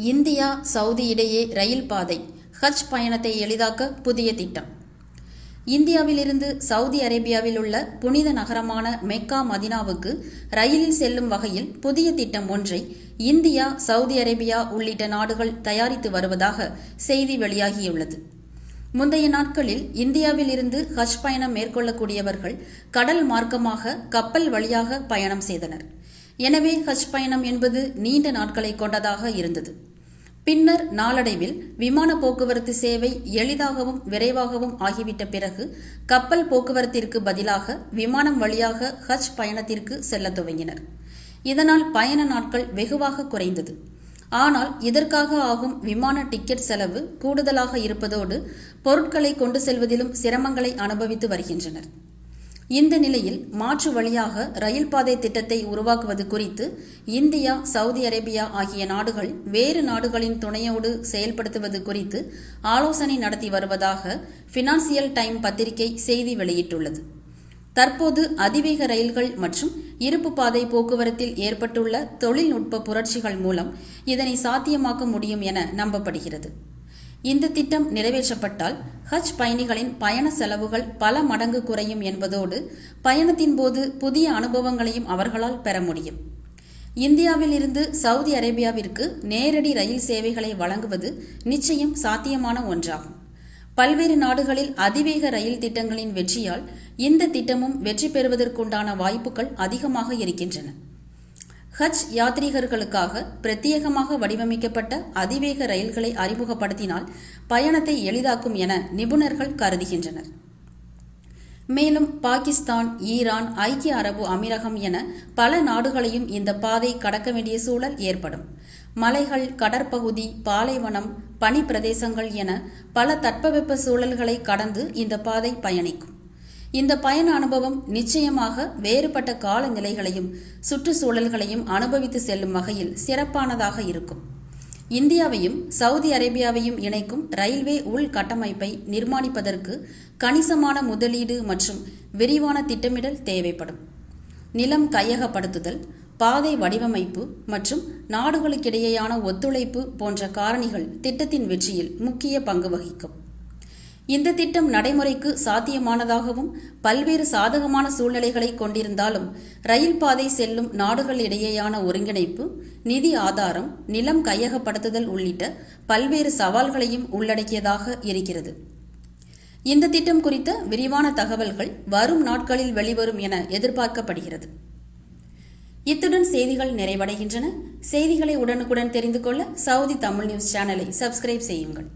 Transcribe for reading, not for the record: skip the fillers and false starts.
India Saudi இடையே ரயில் பாதை ஹஜ் பயணத்தை எளிதாக்க புதிய திட்டம். இந்தியாவிலிருந்து சவுதி அரேபியாவில் உள்ள புனித நகரமான மெக்கா மதினாவுக்கு ரயிலில் செல்லும் வகையில் புதிய திட்டம் ஒன்றை இந்தியா, சவுதி அரேபியா உள்ளிட்ட நாடுகள் தயாரித்து வருவதாக செய்தி வெளியாகியுள்ளது. முந்தைய நாட்களில் இந்தியாவில் இருந்து ஹஜ் பயணம் மேற்கொள்ளக்கூடியவர்கள் கடல் மார்க்கமாக கப்பல் வழியாக பயணம் செய்தனர். எனவே ஹஜ் பயணம் என்பது நீண்ட நாட்களை கொண்டதாக இருந்தது. பின்னர் நாளடைவில் விமான போக்குவரத்து சேவை எளிதாகவும் விரைவாகவும் ஆகிவிட்ட பிறகு கப்பல் போக்குவரத்திற்கு பதிலாக விமானம் வழியாக ஹஜ் பயணத்திற்கு செல்ல துவங்கினர். இதனால் பயண நாட்கள் வெகுவாக குறைந்தது. ஆனால் இதற்காக ஆகும் விமான டிக்கெட் செலவு கூடுதலாக இருப்பதோடு பொருட்களை கொண்டு செல்வதிலும் சிரமங்களை அனுபவித்து வருகின்றனர். இந்த நிலையில் மாற்று வழியாக ரயில் பாதை திட்டத்தை உருவாக்குவது குறித்து இந்தியா, சவுதி அரேபியா ஆகிய நாடுகள் வேறு நாடுகளின் துணையோடு செயல்படுத்துவது குறித்து ஆலோசனை நடத்தி வருவதாக பினான்சியல் டைம் பத்திரிகை செய்தி வெளியிட்டுள்ளது. தற்போது அதிவேக ரயில்கள் மற்றும் இருப்பு பாதை போக்குவரத்தில் ஏற்பட்டுள்ள தொழில்நுட்ப புரட்சிகள் மூலம் இதனை சாத்தியமாக்க முடியும் என நம்பப்படுகிறது. இந்த திட்டம் நிறைவேற்றப்பட்டால் ஹஜ் பயணிகளின் பயண செலவுகள் பல மடங்கு குறையும் என்பதோடு பயணத்தின் போது புதிய அனுபவங்களையும் அவர்களால் பெற முடியும். இந்தியாவில் இருந்து சவுதி அரேபியாவிற்கு நேரடி ரயில் சேவைகளை வழங்குவது நிச்சயம் சாத்தியமான ஒன்றாகும். பல்வேறு நாடுகளில் அதிவேக ரயில் திட்டங்களின் வெற்றியால் இந்த திட்டமும் வெற்றி பெறுவதற்குண்டான வாய்ப்புகள் அதிகமாக இருக்கின்றன. ஹஜ் யாத்ரீகர்களுக்காக பிரத்யேகமாக வடிவமைக்கப்பட்ட அதிவேக ரயில்களை அறிமுகப்படுத்தினால் பயணத்தை எளிதாக்கும் என நிபுணர்கள் கருதுகின்றனர். மேலும் பாகிஸ்தான், ஈரான், ஐக்கிய அரபு அமீரகம் என பல நாடுகளையும் இந்த பாதை கடக்க வேண்டிய சூழல் ஏற்படும். மலைகள், கடற்பகுதி, பாலைவனம், பனி பிரதேசங்கள் என பல தட்பவெப்ப சூழல்களை கடந்து இந்த பாதை பயணிக்கும். இந்த பயண அனுபவம் நிச்சயமாக வேறுபட்ட காலநிலைகளையும் சுற்றுச்சூழல்களையும் அனுபவித்து செல்லும் வகையில் சிறப்பானதாக இருக்கும். இந்தியாவையும் சவுதி அரேபியாவையும் இணைக்கும் ரயில்வே உள்கட்டமைப்பை நிர்மாணிப்பதற்கு கணிசமான முதலீடு மற்றும் விரிவான திட்டமிடல் தேவைப்படும். நிலம் கையகப்படுத்துதல், பாதை வடிவமைப்பு மற்றும் நாடுகளுக்கிடையேயான ஒத்துழைப்பு போன்ற காரணிகள் திட்டத்தின் வெற்றியில் முக்கிய பங்கு வகிக்கும். இந்த திட்டம் நடைமுறைக்கு சாத்தியமானதாகவும் பல்வேறு சாதகமான சூழ்நிலைகளை கொண்டிருந்தாலும் ரயில் பாதை செல்லும் நாடுகள் இடையேயான ஒருங்கிணைப்பு, நிதி ஆதாரம், நிலம் கையகப்படுத்துதல் உள்ளிட்ட பல்வேறு சவால்களையும் உள்ளடக்கியதாக இருக்கிறது. இந்த திட்டம் குறித்த விரிவான தகவல்கள் வரும் நாட்களில் வெளிவரும் என எதிர்பார்க்கப்படுகிறது. இத்துடன் செய்திகள் நிறைவடைகின்றன. செய்திகளை உடனுக்குடன் தெரிந்து கொள்ள சவுதி தமிழ் நியூஸ் சேனலை சப்ஸ்கிரைப் செய்யுங்கள்.